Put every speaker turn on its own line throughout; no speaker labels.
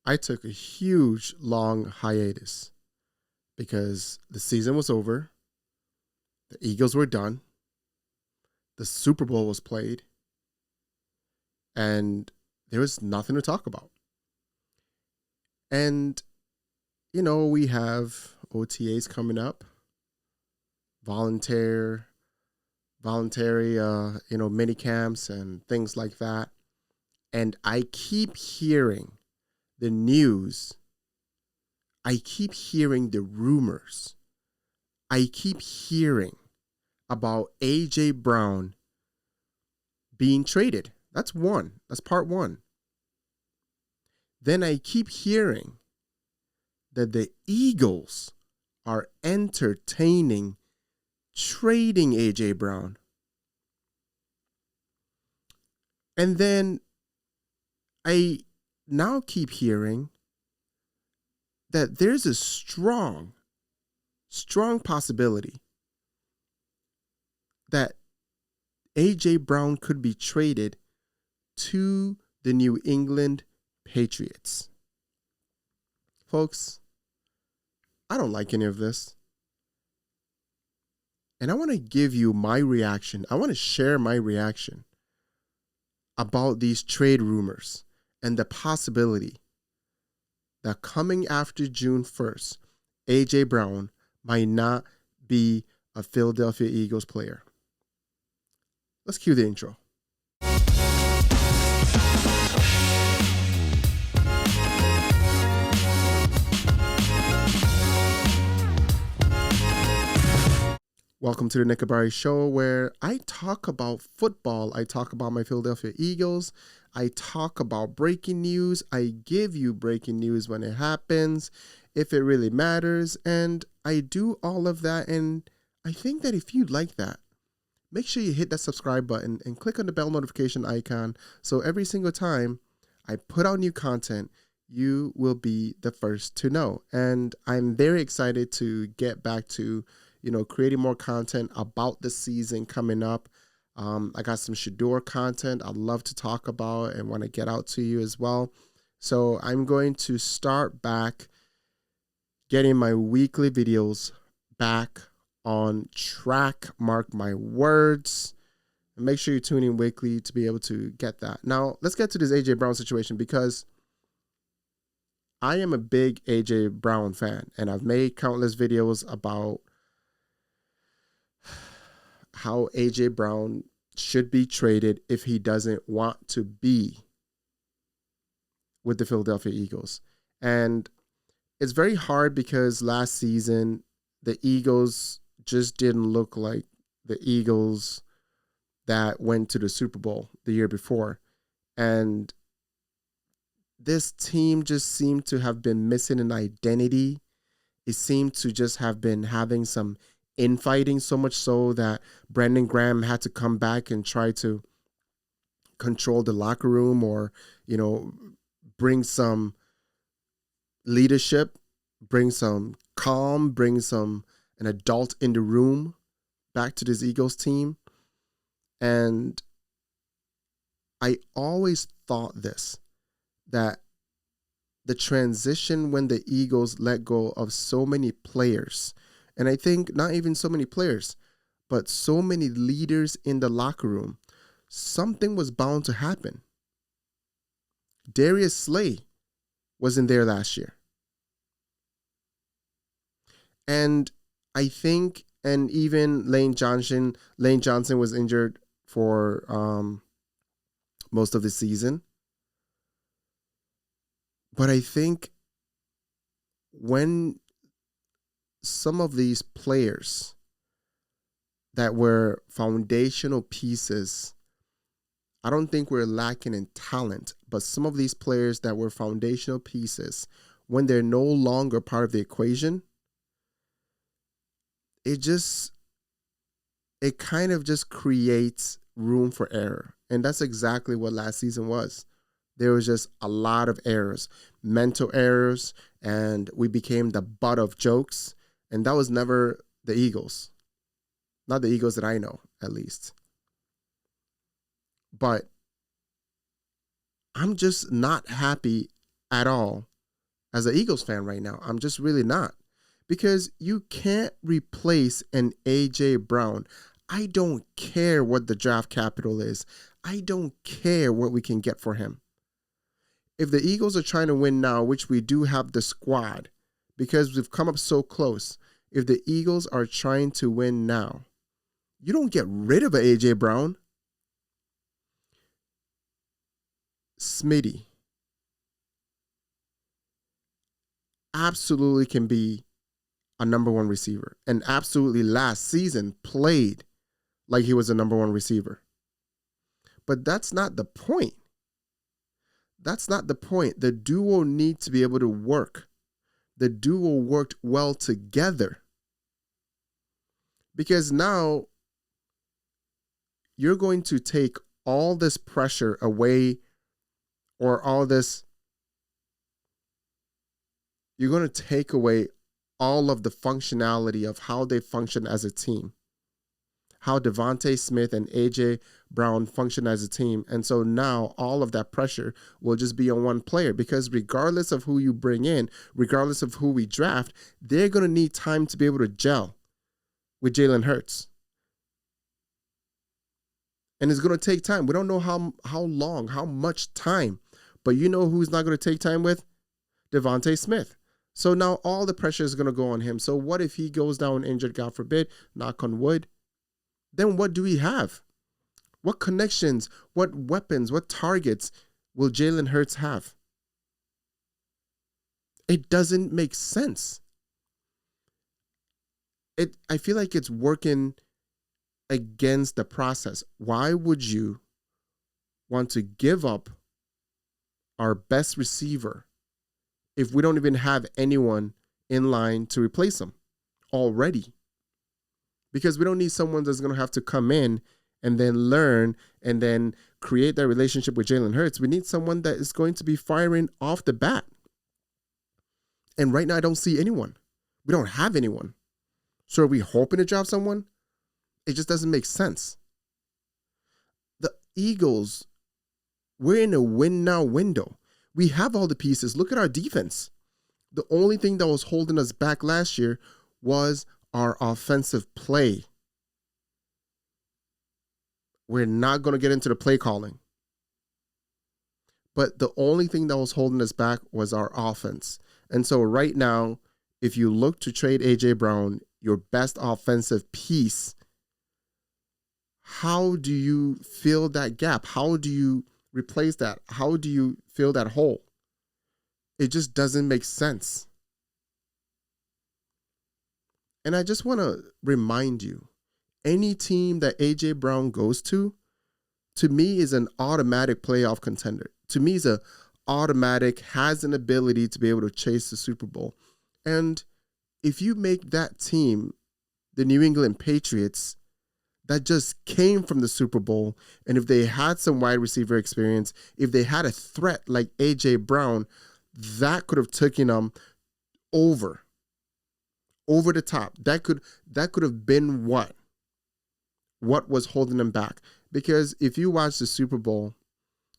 I took a huge, long hiatus because the season was over, the Eagles were done, the Super Bowl was played, and there was nothing to talk about. And, we have OTAs coming up, volunteer, voluntary, mini camps and things like that. And I keep hearing the news. I keep hearing the rumors. I keep hearing about AJ Brown being traded. That's one. That's part one. Then I keep hearing that the Eagles are entertaining trading AJ Brown. And then I now keep hearing that there's a strong possibility that AJ Brown could be traded to the New England Patriots. Folks, I don't like any of this. And I want to give you my reaction. I want to share my reaction about these trade rumors and the possibility that coming after June 1st, AJ Brown might not be a Philadelphia Eagles player. Let's cue the intro. Welcome to the Nickabari Show, where I talk about football. I talk about my Philadelphia Eagles. I talk about breaking news. I give you breaking news when it happens, if it really matters. And I do all of that. And I think that if you like that, make sure you hit that subscribe button and click on the bell notification icon. So every single time I put out new content, you will be the first to know. And I'm very excited to get back to creating more content about the season coming up. I got some Shador content I'd love to talk about and want to get out to you as well. So I'm going to start back getting my weekly videos back on track. Mark my words. And make sure you tune in weekly to be able to get that. Now, let's get to this AJ Brown situation, because I am a big AJ Brown fan, and I've made countless videos about how AJ Brown should be traded if he doesn't want to be with the Philadelphia Eagles. And it's very hard because last season, the Eagles just didn't look like the Eagles that went to the Super Bowl the year before. And this team just seemed to have been missing an identity. It seemed to just have been having some infighting, so much so that Brandon Graham had to come back and try to control the locker room, or, bring some leadership, bring some calm, bring an adult in the room back to this Eagles team. And I always thought that the transition when the Eagles let go of so many players, and I think not even so many players, but so many leaders in the locker room, something was bound to happen. Darius Slay wasn't there last year. And I think, and even Lane Johnson was injured for most of the season. But I think when some of these players that were foundational pieces, I don't think we're lacking in talent, but some of these players that were foundational pieces, when they're no longer part of the equation, it kind of just creates room for error. And that's exactly what last season was. There was just a lot of errors, mental errors, and we became the butt of jokes. And that was never the Eagles. Not the Eagles that I know, at least. But I'm just not happy at all as an Eagles fan right now. I'm just really not. Because you can't replace an A.J. Brown. I don't care what the draft capital is. I don't care what we can get for him. If the Eagles are trying to win now, which we do have the squad, because we've come up so close, if the Eagles are trying to win now, you don't get rid of an A.J. Brown. Smitty absolutely can be a number one receiver, and absolutely last season played like he was a number one receiver. But that's not the point. That's not the point. The duo need to be able to work. The duo worked well together. Because now you're going to take all this pressure away, or all this, you're going to take away all of the functionality of how they function as a team, how Devontae Smith and A.J. Brown function as a team. And so now all of that pressure will just be on one player, because regardless of who you bring in, regardless of who we draft, they're going to need time to be able to gel with Jalen Hurts. And it's going to take time. We don't know how long, how much time. But you know who's not going to take time with? Devontae Smith. So now all the pressure is going to go on him. So what if he goes down injured, God forbid, knock on wood? Then what do we have? What connections, what weapons, what targets will Jalen Hurts have? It doesn't make sense. I feel like it's working against the process. Why would you want to give up our best receiver if we don't even have anyone in line to replace him already? Because we don't need someone that's going to have to come in and then learn and then create that relationship with Jalen Hurts. We need someone that is going to be firing off the bat. And right now, I don't see anyone. We don't have anyone. So are we hoping to draft someone? It just doesn't make sense. The Eagles, we're in a win now window. We have all the pieces. Look at our defense. The only thing that was holding us back last year was our offensive play. We're not going to get into the play calling. But the only thing that was holding us back was our offense. And so right now, if you look to trade A.J. Brown, your best offensive piece, how do you fill that gap? How do you replace that? How do you fill that hole? It just doesn't make sense. And I just want to remind you, any team that A.J. Brown goes to me is an automatic playoff contender. To me is a automatic, has an ability to be able to chase the Super Bowl. And if you make that team the New England Patriots that just came from the Super Bowl, and if they had some wide receiver experience, if they had a threat like A.J. Brown, that could have taken them over the top. That could have been what was holding them back. Because if you watch the Super Bowl,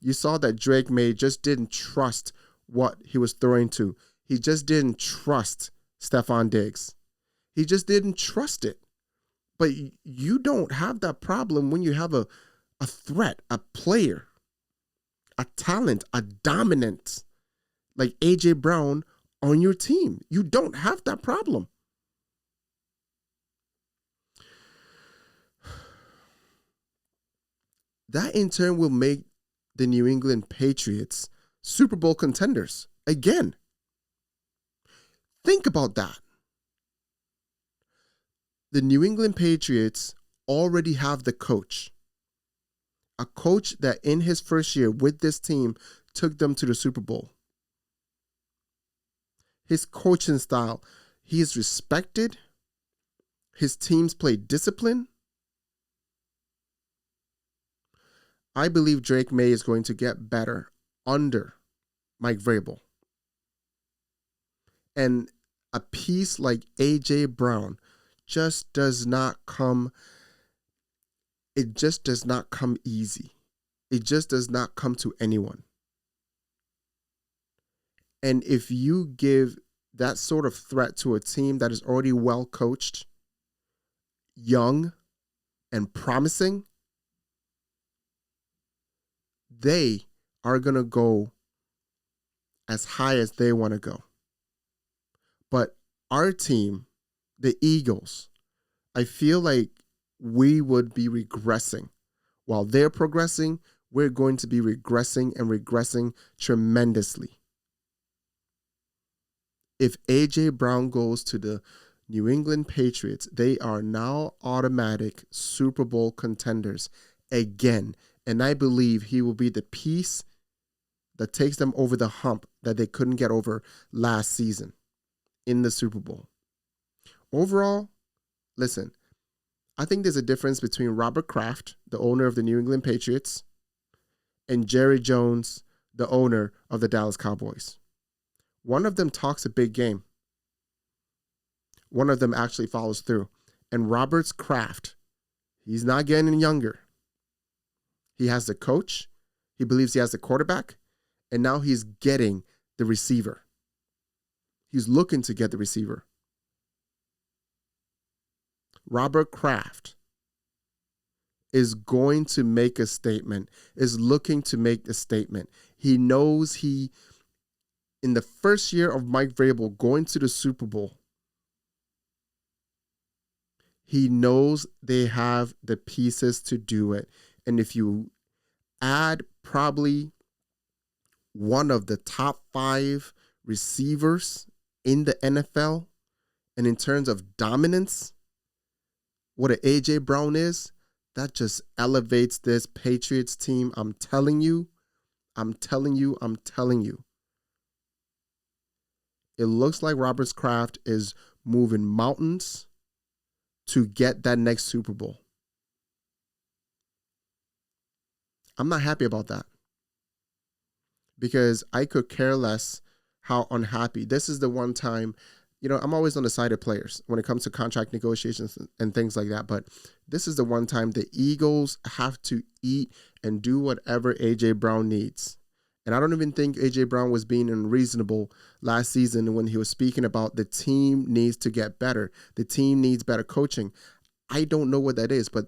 you saw that Drake May just didn't trust what he was throwing to. He just didn't trust Stephon Diggs. He just didn't trust it. But you don't have that problem when you have a threat, a player, a talent, a dominant like A.J. Brown on your team. You don't have that problem. That in turn will make the New England Patriots Super Bowl contenders again. Think about that. The New England Patriots already have the coach. A coach that in his first year with this team took them to the Super Bowl. His coaching style, he is respected. His teams play discipline. I believe Drake May is going to get better under Mike Vrabel. And a piece like A.J. Brown just does not come, it just does not come easy. It just does not come to anyone. And if you give that sort of threat to a team that is already well coached, young, and promising, they are going to go as high as they want to go. But our team, the Eagles, I feel like we would be regressing. While they're progressing, we're going to be regressing and regressing tremendously. If A.J. Brown goes to the New England Patriots, they are now automatic Super Bowl contenders again. And I believe he will be the piece that takes them over the hump that they couldn't get over last season in the Super Bowl. Overall, listen, I think there's a difference between Robert Kraft, the owner of the New England Patriots, and Jerry Jones, the owner of the Dallas Cowboys. One of them talks a big game. One of them actually follows through. And Robert's Kraft, he's not getting any younger. He has the coach. He believes he has the quarterback. And now he's getting the receiver. He's looking to get the receiver. Robert Kraft is going to make a statement, is looking to make a statement. He knows in the first year of Mike Vrabel going to the Super Bowl, he knows they have the pieces to do it. And if you add probably one of the top 5 receivers in the NFL, and in terms of dominance, what an A.J. Brown is, that just elevates this Patriots team. I'm telling you. It looks like Robert Kraft is moving mountains to get that next Super Bowl. I'm not happy about that because I could care less how unhappy. This is the one time, I'm always on the side of players when it comes to contract negotiations and things like that. But this is the one time the Eagles have to eat and do whatever A.J. Brown needs. And I don't even think A.J. Brown was being unreasonable last season when he was speaking about the team needs to get better. The team needs better coaching. I don't know what that is, but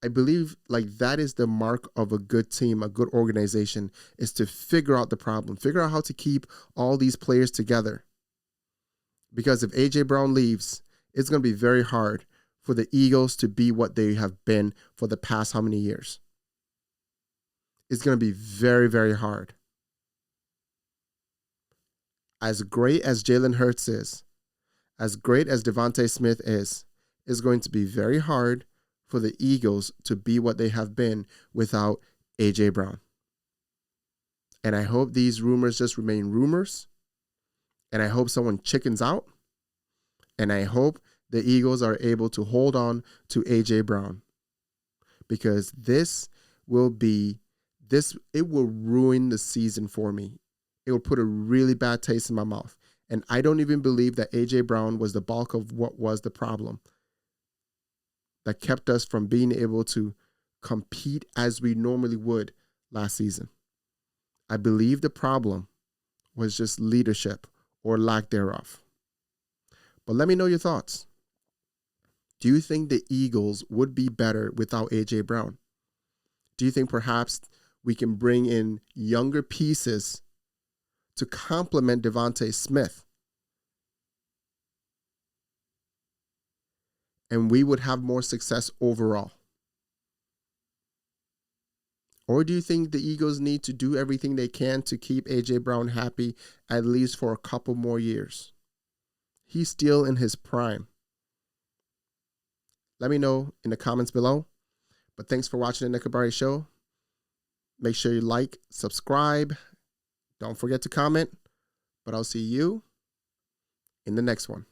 I believe that is the mark of a good team, a good organization, is to figure out the problem, figure out how to keep all these players together. Because if A.J. Brown leaves, it's going to be very hard for the Eagles to be what they have been for the past how many years. It's going to be very, very hard. As great as Jalen Hurts is, as great as Devontae Smith is, it's going to be very hard for the Eagles to be what they have been without A.J. Brown. And I hope these rumors just remain rumors. And I hope someone chickens out. And I hope the Eagles are able to hold on to A.J. Brown. Because it will ruin the season for me. It will put a really bad taste in my mouth. And I don't even believe that A.J. Brown was the bulk of what was the problem that kept us from being able to compete as we normally would last season. I believe the problem was just leadership or lack thereof. But let me know your thoughts. Do you think the Eagles would be better without A.J. Brown? Do you think perhaps we can bring in younger pieces to complement Devontae Smith? And we would have more success overall? Or do you think the Eagles need to do everything they can to keep A.J. Brown happy at least for a couple more years? He's still in his prime. Let me know in the comments below. But thanks for watching the Nick Abari Show. Make sure you like, subscribe. Don't forget to comment. But I'll see you in the next one.